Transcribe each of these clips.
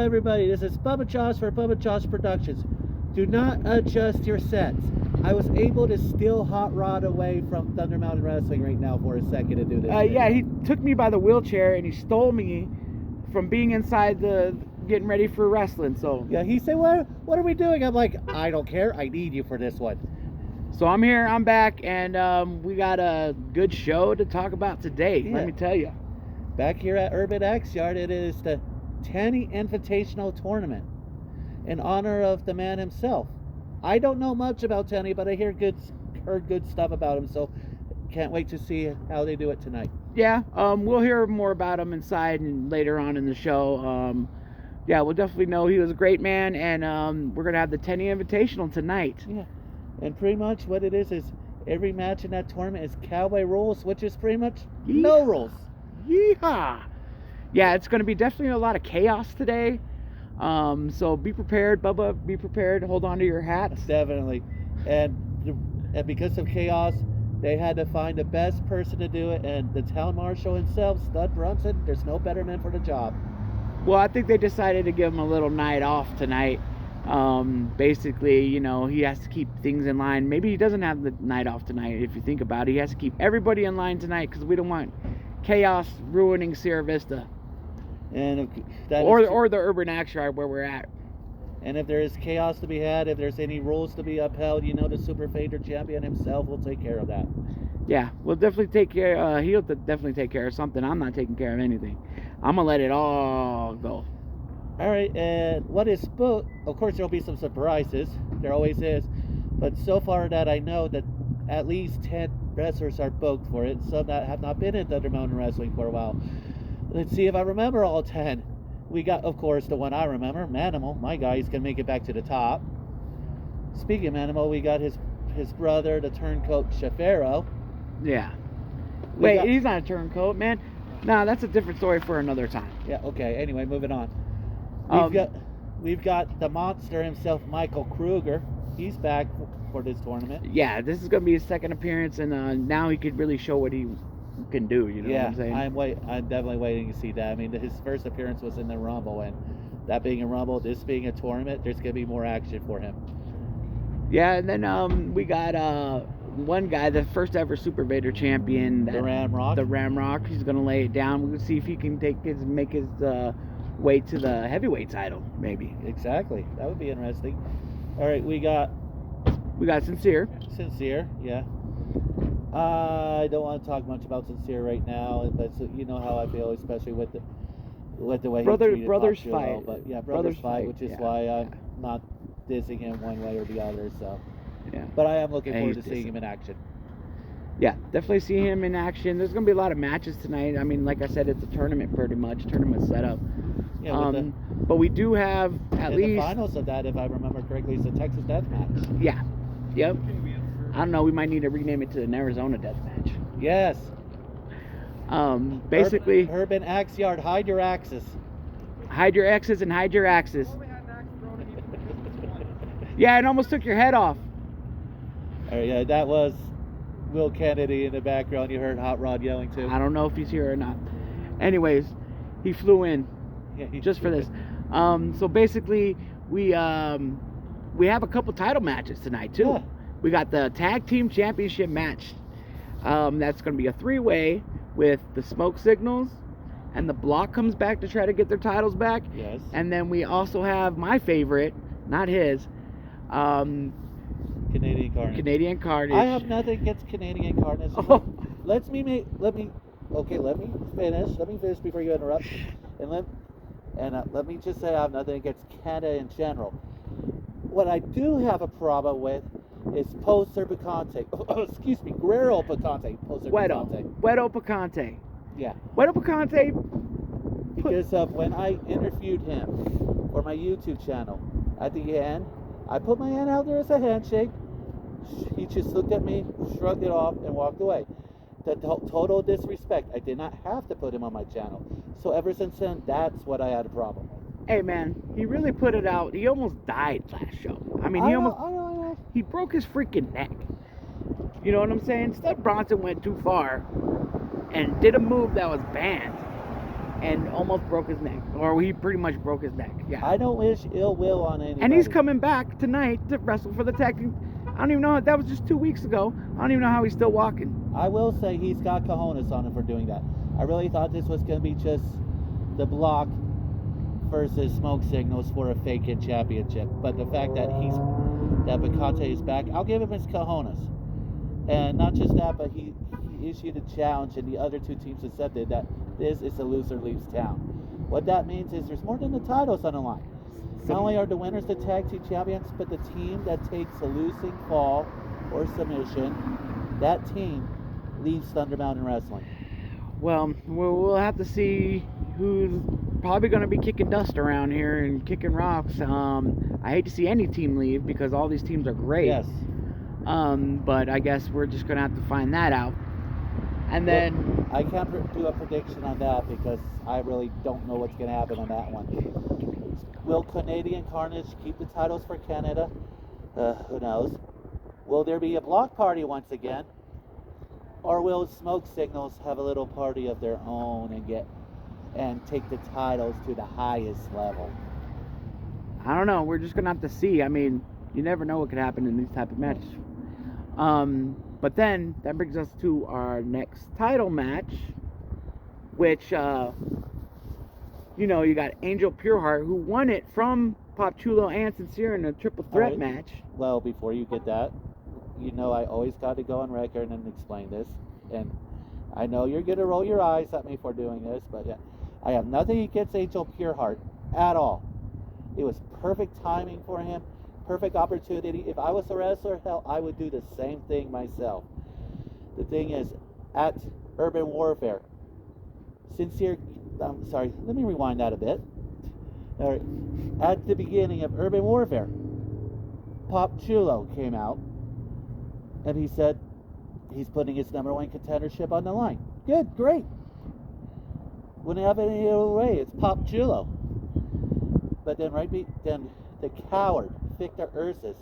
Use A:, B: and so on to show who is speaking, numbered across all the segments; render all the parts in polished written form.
A: everybody. This is Bubba Josh for Bubba Josh Productions. Do not adjust your sets. I was able to steal Hot Rod away from Thunder Mountain Wrestling right now for a second to do this.
B: Yeah, he took me by the wheelchair and he stole me from being inside the getting ready for wrestling. So
A: yeah, he said, "What are we doing?" I'm like, "I don't care. I need you for this one."
B: So I'm here. I'm back, and we got a good show to talk about today.
A: Yeah.
B: Let me tell you.
A: Back here at Urban X Yard, it is the Tenny Invitational Tournament in honor of the man himself. I don't know much about Tenny, but I heard good stuff about him, so can't wait to see how they do it tonight.
B: Yeah, we'll hear more about him inside and later on in the show. Yeah, we'll definitely know he was a great man, and we're gonna have the Tenny Invitational tonight.
A: Yeah, and pretty much what it is every match in that tournament is cowboy rules, which is pretty much no rules.
B: Yeehaw! Yeah, it's gonna be definitely a lot of chaos today. So be prepared, Bubba. Be prepared. Hold on to your hats.
A: Definitely. And because of chaos, they had to find the best person to do it, and the town marshal himself, Stud Brunson, there's no better man for the job.
B: Well, I think they decided to give him a little night off tonight. Basically, you know, he has to keep things in line. Maybe he doesn't have the night off tonight, if you think about it. He has to keep everybody in line tonight because we don't want chaos ruining Sierra Vista.
A: And
B: or the Urban X Yard where we're at.
A: And if there is chaos to be had, if there's any rules to be upheld, you know, the Super Fader champion himself will take care of that.
B: Yeah, we'll definitely take care. He'll definitely take care of something. I'm not taking care of anything. I'm gonna let it all go.
A: All right, and what is booked? Of course, there'll be some surprises. There always is. But so far that I know that at least 10 wrestlers are booked for it. Some that have not been in Thunder Mountain Wrestling for a while. Let's see if I remember all 10. We got, of course, the one I remember, Manimal. My guy, he's going to make it back to the top. Speaking of Manimal, we got his brother, the turncoat Shafaro.
B: Yeah. Wait, he's not a turncoat, man. Nah, that's a different story for another time.
A: Yeah, okay. Anyway, moving on. We've got the monster himself, Michael Kruger. He's back for this tournament.
B: Yeah, this is going to be his second appearance, and now he could really show what he can do, you know what I'm saying?
A: I'm definitely waiting to see that. I mean, his first appearance was in the Rumble, and that being a Rumble, this being a tournament, there's going to be more action for him.
B: Yeah, and then we got one guy, the first ever Super Vader champion.
A: The Ramrock.
B: The Ramrock. He's going to lay it down. We'll see if he can make his way to the heavyweight title, maybe.
A: Exactly. That would be interesting. All right, we got
B: Sincere.
A: Sincere, yeah. I don't want to talk much about Sincere right now, but you know how I feel, especially with the way he treated
B: brothers
A: Pop
B: fight.
A: Shiro, but yeah, brothers fight, which is why I'm not dissing him one way or the other. So, yeah. But I am looking forward to seeing him in action.
B: Yeah, definitely see him in action. There's gonna be a lot of matches tonight. I mean, like I said, it's a tournament pretty much, tournament setup. Yeah, but we do have at least
A: the finals of that, if I remember correctly, is the Texas Death Match.
B: Yeah. Yep. I don't know. We might need to rename it to an Arizona Death Match.
A: Yes.
B: Basically,
A: Urban Axe Yard, hide your axes.
B: Hide your X's and hide your axes. Yeah, it almost took your head off.
A: Yeah, that was Will Kennedy in the background. You heard Hot Rod yelling too.
B: I don't know if he's here or not. Anyways, he flew in just for this. So basically, we have a couple title matches tonight too. Yeah. We got the Tag Team Championship match. That's going to be a 3-way with the Smoke Signals, and the Block comes back to try to get their titles back.
A: Yes.
B: And then we also have my favorite, not his,
A: Canadian Carnage.
B: Canadian Carnage.
A: I have nothing against Canadian Carnage.
B: Oh.
A: Let me finish. Let me finish before you interrupt. And let me just say I have nothing against Canada in general. What I do have a problem with is Poser Picante. Excuse me, Guerrero Picante.
B: Guedo Picante.
A: Yeah.
B: Guedo Picante.
A: Because of when I interviewed him for my YouTube channel, at the end, I put my hand out there as a handshake. He just looked at me, shrugged it off, and walked away. The total disrespect. I did not have to put him on my channel. So ever since then, that's what I had a problem with.
B: Hey man, he really put it out. He almost died last show. I mean, he broke his freaking neck. You know what I'm saying? Stud Bronson went too far and did a move that was banned. and almost broke his neck, or he pretty much broke his neck. Yeah.
A: I don't wish ill will on anybody.
B: And he's coming back tonight to wrestle for the tag team. I don't even know. That was just 2 weeks ago. I don't even know how he's still walking.
A: I will say he's got cojones on him for doing that. I really thought this was going to be just the Block versus Smoke Signals for a fake-in championship. But the fact that Bacante is back, I'll give him his cojones. And not just that, but he issued a challenge, and the other two teams accepted that this is a loser leaves town. What that means is there's more than the titles on the line. Not only are the winners the tag team champions, but the team that takes a losing fall or submission, that team leaves Thunder Mountain Wrestling.
B: Well, we'll have to see who's probably going to be kicking dust around here and kicking rocks. I hate to see any team leave because all these teams are great.
A: Yes.
B: But I guess we're just going to have to find that out. And then
A: I can't do a prediction on that because I really don't know what's going to happen on that one. Will Canadian Carnage keep the titles for Canada? Who knows? Will there be a block party once again? Or will Smoke Signals have a little party of their own and take the titles to the highest level?
B: I don't know. We're just going to have to see. I mean, you never know what could happen in these type of matches. But then that brings us to our next title match, which, you got Angel Pureheart, who won it from Pop Chulo and Sincere in a triple threat match.
A: Well, before you get that, I always got to go on record and explain this. And I know you're going to roll your eyes at me for doing this, but yeah, I have nothing against Angel Pureheart at all. It was perfect timing for him. Perfect opportunity. If I was a wrestler, hell, I would do the same thing myself. The thing is, at Urban Warfare, let me rewind that a bit. All right. At the beginning of Urban Warfare, Pop Chulo came out, and he said he's putting his #1 contendership on the line. Good, great. Wouldn't have any other way. It's Pop Chulo. But then then the coward, Victor Ursus,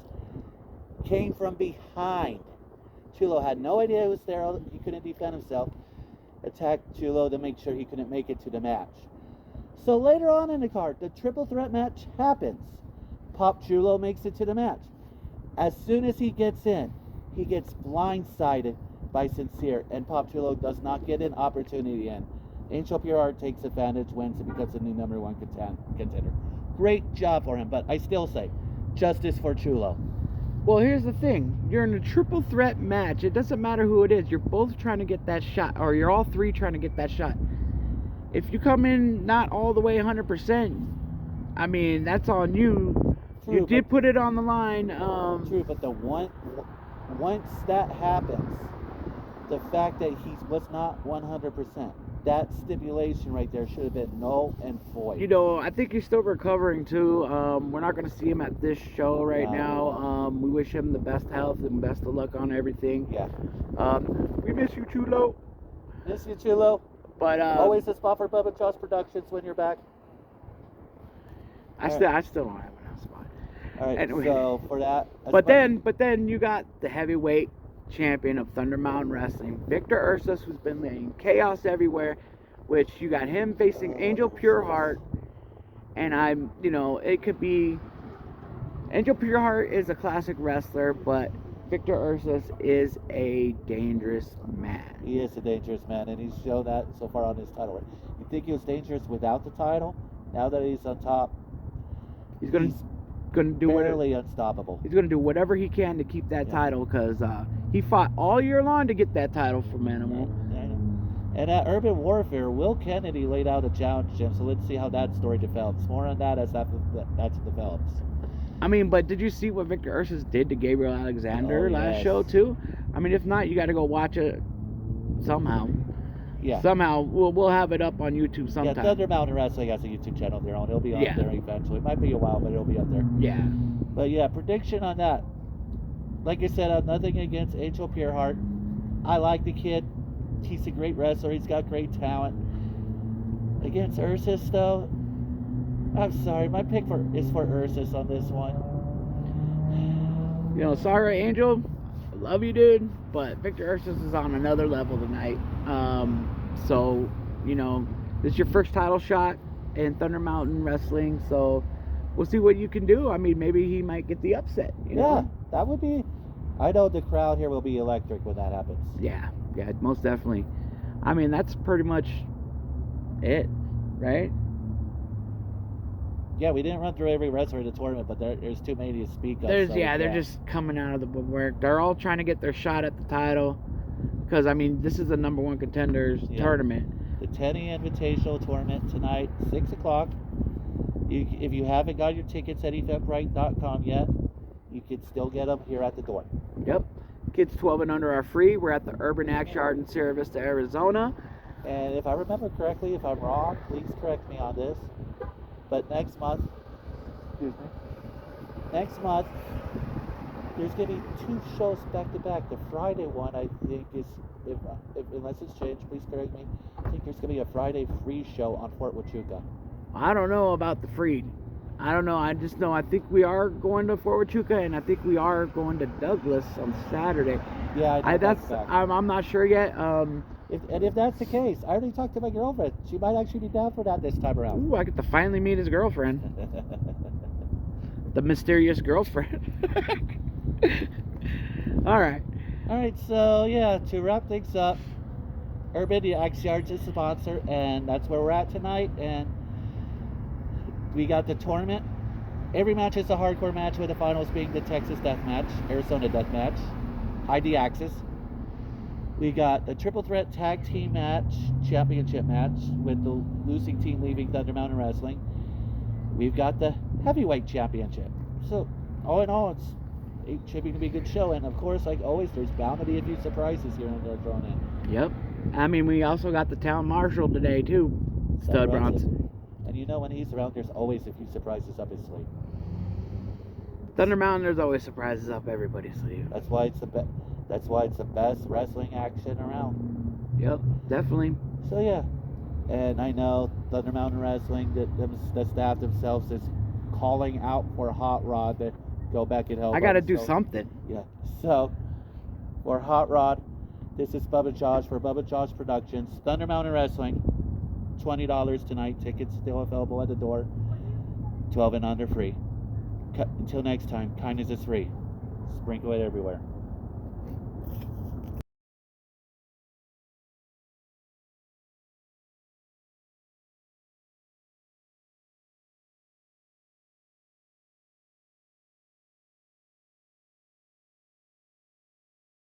A: came from behind. Chulo had no idea he was there. He couldn't defend himself. Attacked Chulo to make sure he couldn't make it to the match. So later on in the card, the triple threat match happens. Pop Chulo makes it to the match. As soon as he gets in, he gets blindsided by Sincere, and Pop Chulo does not get an opportunity in. Angel Pureheart takes advantage, wins, and becomes the new #1 contender. Great job for him, but I still say, justice for Chulo.
B: Well, here's the thing. You're in a triple threat match. It doesn't matter who it is. You're both trying to get that shot, or you're all three trying to get that shot. If you come in not all the way 100%, I mean, that's on you. True, you did put it on the line.
A: True, but once that happens, the fact that he was not 100%, that stipulation right there should have been null and void.
B: I think he's still recovering too. We're not going to see him at this show right now. We wish him the best health and best of luck on everything.
A: Yeah.
B: We miss you, Chulo.
A: Miss you, Chulo.
B: But
A: always a spot for Bubba Joss Productions when you're back.
B: I still don't have enough spot.
A: All right.
B: Anyway.
A: So for that.
B: But then you got the heavyweight champion of Thunder Mountain Wrestling, Victor Ursus, who's been laying chaos everywhere, which you got him facing Angel Pureheart, and it could be, Angel Pureheart is a classic wrestler, but Victor Ursus is a dangerous man.
A: He is a dangerous man, and he's shown that so far on his title reign. You think he was dangerous without the title? Now that he's on top,
B: he's gonna do
A: barely unstoppable.
B: He's gonna do whatever he can to keep that title, because he fought all year long to get that title from Animal.
A: And at Urban Warfare, Will Kennedy laid out a challenge to him, so let's see how that story develops. More on that as that develops.
B: I mean, but did you see what Victor Ursus did to Gabriel Alexander last show too? I mean, if not, you got to go watch it somehow.
A: Yeah.
B: Somehow we'll have it up on YouTube sometime.
A: Yeah, Thunder Mountain Wrestling has a YouTube channel of their own. It'll be on there eventually. It might be a while, but it'll be up there.
B: Yeah.
A: But yeah, prediction on that. Like I said, I have nothing against Angel Pureheart. I like the kid. He's a great wrestler. He's got great talent. Against Ursus, though, I'm sorry. My pick is for Ursus on this one.
B: Sorry, Angel. I love you, dude. But Victor Ursus is on another level tonight. So, This is your first title shot in Thunder Mountain Wrestling, so we'll see what you can do. I mean, maybe he might get the upset. You know?
A: That would be. I know the crowd here will be electric when that happens.
B: Yeah, most definitely. I mean, that's pretty much it, right?
A: Yeah, we didn't run through every wrestler in the tournament, but there's too many to speak of.
B: They're just coming out of the woodwork. They're all trying to get their shot at the title, because I mean, this is the number one contenders tournament.
A: The Tenny Invitational tournament tonight, 6 o'clock. If you haven't got your tickets at eventbrite.com yet, you can still get them here at the door.
B: Yep. Kids 12 and under are free. We're at the Urban Axe Yard in Sierra Vista, Arizona.
A: And if I remember correctly, if I'm wrong, please correct me on this. But next month, there's going to be 2 shows back to back. The Friday one, I think, is, unless it's changed, please correct me. I think there's going to be a Friday free show on Fort Huachuca.
B: I don't know about the free. I don't know. I just know I think we are going to Fort Huachuca, and I think we are going to Douglas on Saturday.
A: Yeah,
B: I'm not sure yet.
A: If that's the case, I already talked to my girlfriend. She might actually be down for that this time around.
B: Ooh, I get to finally meet his girlfriend. The mysterious girlfriend. All right,
A: so yeah, to wrap things up, Urban Axe Yards is the sponsor, and that's where we're at tonight. And we got the tournament. Every match is a hardcore match, with the finals being the Texas Death Match, Arizona Death Match, ID Axis. We got the Triple Threat Tag Team Match, Championship Match, with the losing team leaving Thunder Mountain Wrestling. We've got the Heavyweight Championship. So, all in all, it should be a good show. And of course, like always, there's bound to be a few surprises here and there thrown in.
B: Yep. I mean, we also got the Town Marshal today, too. Stud Bronson.
A: And you know, when he's around, there's always a few surprises up his sleeve.
B: Thunder Mountain, there's always surprises up everybody's sleeve.
A: That's why it's the best wrestling action around.
B: Yep, definitely.
A: So yeah, and I know Thunder Mountain Wrestling, the staff themselves is calling out for Hot Rod to go back and help.
B: I got to do something.
A: Yeah. So for Hot Rod, this is Bubba Josh for Bubba Josh Productions, Thunder Mountain Wrestling. $20 tonight. Tickets still available at the door. 12 and under free. Until next time, kindness is free. Sprinkle it everywhere.